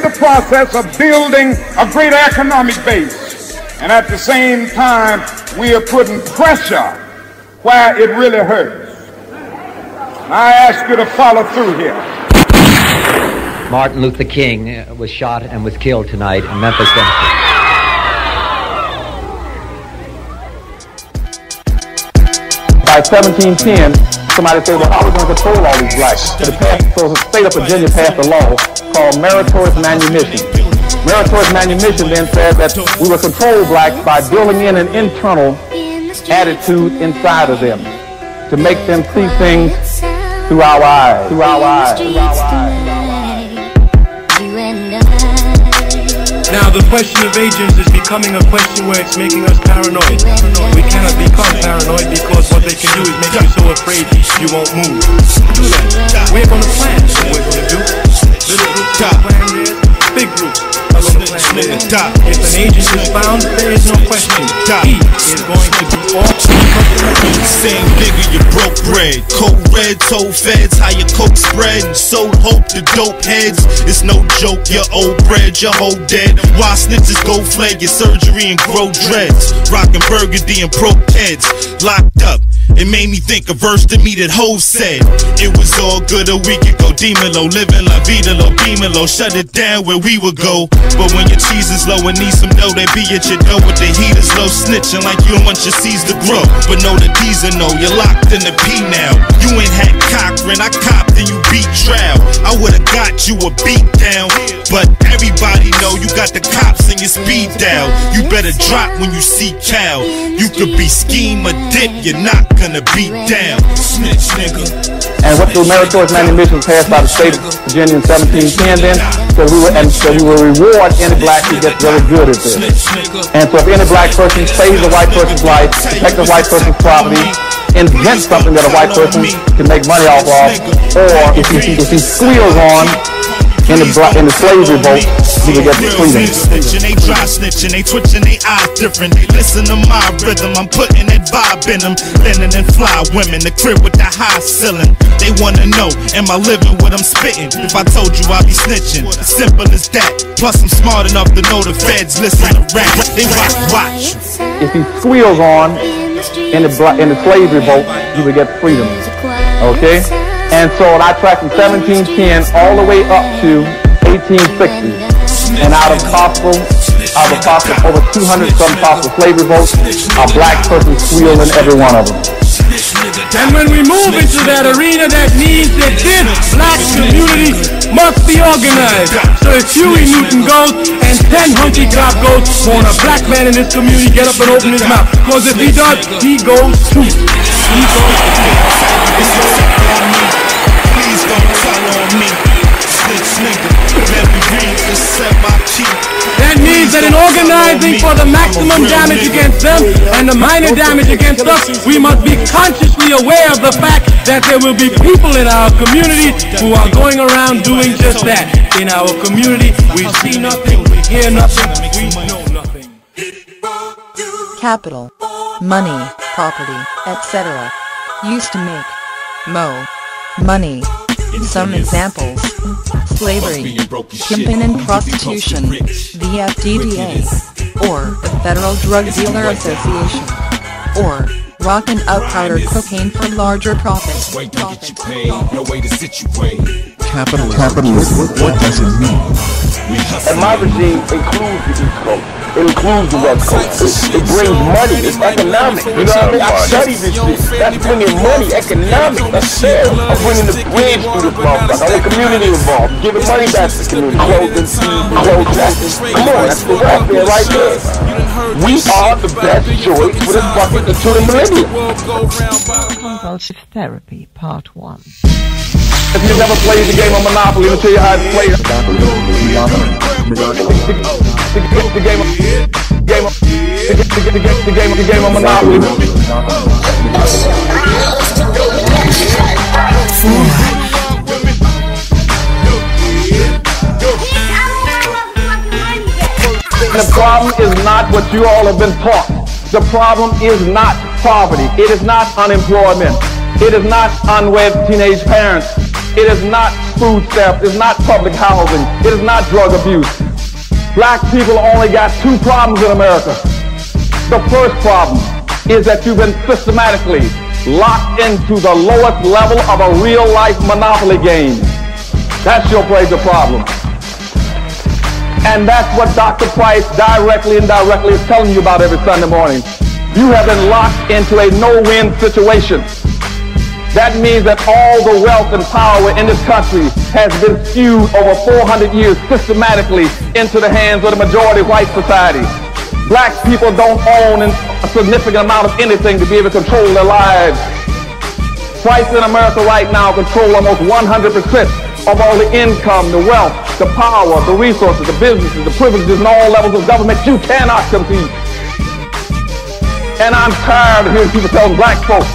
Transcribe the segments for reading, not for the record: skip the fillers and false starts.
the process of building a greater economic base. And at the same time, we are putting pressure where it really hurts. And I ask you to follow through here. Martin Luther King was shot and was killed tonight in Memphis, Tennessee. By 1710, somebody said, well, how are we going to control all these blacks? So the state of Virginia passed a law called meritorious manumission. Meritorious manumission then said that we will control blacks by building in an internal attitude inside of them to make them see things through our eyes, through our eyes, through our eyes. Now the question of agents is becoming a question where it's making us paranoid. We cannot become paranoid because what they can do is make you so afraid you won't move. Do that. We're going to plan what we're going to do. Little groups are plan this, big groups are going to plan this. If an agent is found, there is no question. He is going to be off. Same nigga, you broke bread. Cold red, told feds how your coke spread. And sold hope to dope heads. It's no joke, your old bread, your whole dead. Why snitches go fled, your surgery and grow dreads. Rockin' burgundy and broke heads. Locked up, it made me think a verse to me that Ho said. It was all good a week ago, Demon-lo, living la vida lo, beamin' lo. Shut it down where we would go. But when your cheese is low and need some dough, they be at your door with the heaters low, snitching like you don't want your seeds to grow. But know the D's are no, you're locked in the P now. You ain't had Cochran, I copped and you beat trial. I would've got you a beat down, but everybody know you got the cops in your speed dial. You better drop when you see Cal. You could be scheme or dip, you're not gonna beat down. Snitch nigga. And what the meritorious manumission was passed by the state of Virginia in 1710 then, so we will reward any black who gets really good at this. And so if any black person saves a white person's life, protects a white person's property, invents something that a white person can make money off of, or if he squeals on in the slave revolt, he will get freedom. They dry snitching, they twitching, they eyes different. They listen to my rhythm, I'm putting that vibe in them. Linen and fly women, the crib with the high ceiling. They wanna know, am I living what I'm spitting? If I told you I'd be snitching, simple as that. Plus I'm smart enough to know the feds listen to rap. They watch. If he squeals on in the slave revolt, you will get freedom. Okay? And so I tracked from 1710 all the way up to 1860. And out of over 200 some possible slave revolts, a black person squealed in every one of them. And when we move into that arena, that means that this black community must be organized. So if Huey Newton goes and 10 hunky cop goes, want a black man in this community get up and open his mouth. Because if he does, he goes too. He goes too. Please don't tell on me. Snitch nigga, let me read this, set my teeth. That means that in organizing for the maximum damage against them and the minor damage against us, we must be consciously aware of the fact that there will be people in our community who are going around doing just that. In our community, we see nothing, we hear nothing, we know nothing. Capital, money, property, etc. used to make money. Some examples: slavery, pimping and prostitution, the FDDA, or the Federal Drug Dealer Association, or rocking out powder cocaine for larger profits. Capitalism, what does it mean? And my regime includes the East Coast. It includes the West Coast. It brings money. It's economic. You know what I mean? I study this shit. That's bringing money, economic. That's sales. I'm bringing the bridge through this motherfucker. I want community involved. Giving money back to the community. Clothing, food, clothes. Come on, that's the welfare right there. We are the best choice for this fucking into the millennium. Compulsive Therapy, Part 1. If you've never played the game of Monopoly, let me tell you how to play it. The game of Monopoly. The problem is not what you all have been taught. The problem is not poverty. It is not unemployment. It is not unwed teenage parents. It is not food theft. It's not public housing. It is not drug abuse. Black people only got two problems in America. The first problem is that you've been systematically locked into the lowest level of a real-life monopoly game. That's your major problem. And that's what Dr. Price directly and indirectly is telling you about every Sunday morning. You have been locked into a no-win situation. That means that all the wealth and power in this country has been skewed over 400 years systematically into the hands of the majority white society. Black people don't own a significant amount of anything to be able to control their lives. Whites in America right now control almost 100% of all the income, the wealth, the power, the resources, the businesses, the privileges, and all levels of government. You cannot compete. And I'm tired of hearing people telling black folks,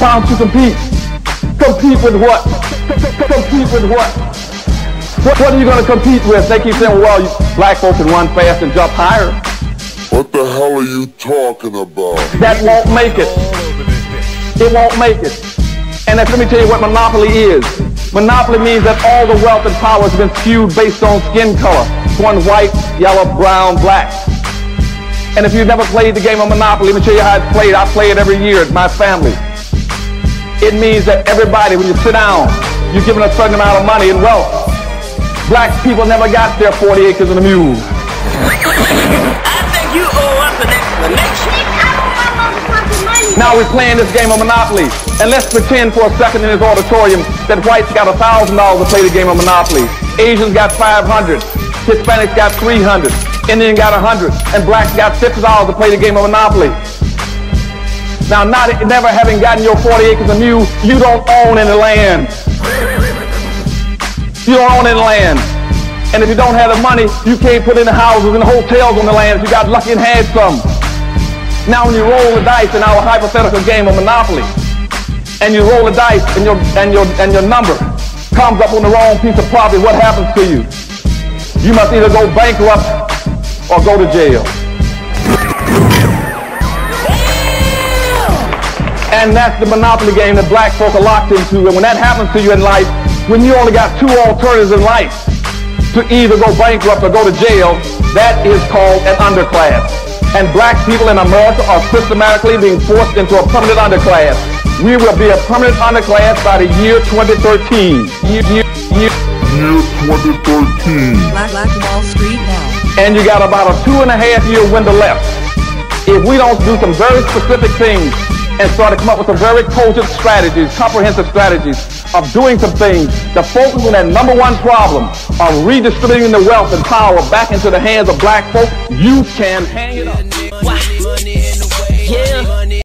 why don't you compete? Compete with what? Compete with what? What are you going to compete with? They keep saying, well, black folks can run fast and jump higher. What the hell are you talking about? That won't make it. It won't make it. And let me tell you what monopoly is. Monopoly means that all the wealth and power has been skewed based on skin color. One white, yellow, brown, black. And if you've never played the game of Monopoly, let me show you how it's played. I play it every year at my family. It means that everybody, when you sit down, you're given a certain amount of money and wealth. Black people never got their 40 acres and a mule. I think you owe us an explanation. Now we're playing this game of Monopoly. And let's pretend for a second in this auditorium that whites got $1,000 to play the game of Monopoly. Asians got $500. Hispanics got $300. Indian got $100. And blacks got $50 to play the game of Monopoly. Now, never having gotten your 40 acres of mule, you don't own any land. You don't own any land. And if you don't have the money, you can't put in the houses and the hotels on the land if you got lucky and had some. Now when you roll the dice in our hypothetical game of Monopoly, and you roll the dice and your number comes up on the wrong piece of property, what happens to you? You must either go bankrupt or go to jail. And that's the monopoly game that black folk are locked into. And when that happens to you in life, when you only got two alternatives in life, to either go bankrupt or go to jail, that is called an underclass. And black people in America are systematically being forced into a permanent underclass. We will be a permanent underclass by the year 2013. Year 2013. Black Wall Street now. And you got about a 2.5-year window left. If we don't do some very specific things and start to come up with some very cogent strategies, comprehensive strategies of doing some things to focus on that number one problem of redistributing the wealth and power back into the hands of black folk, you can hang it up.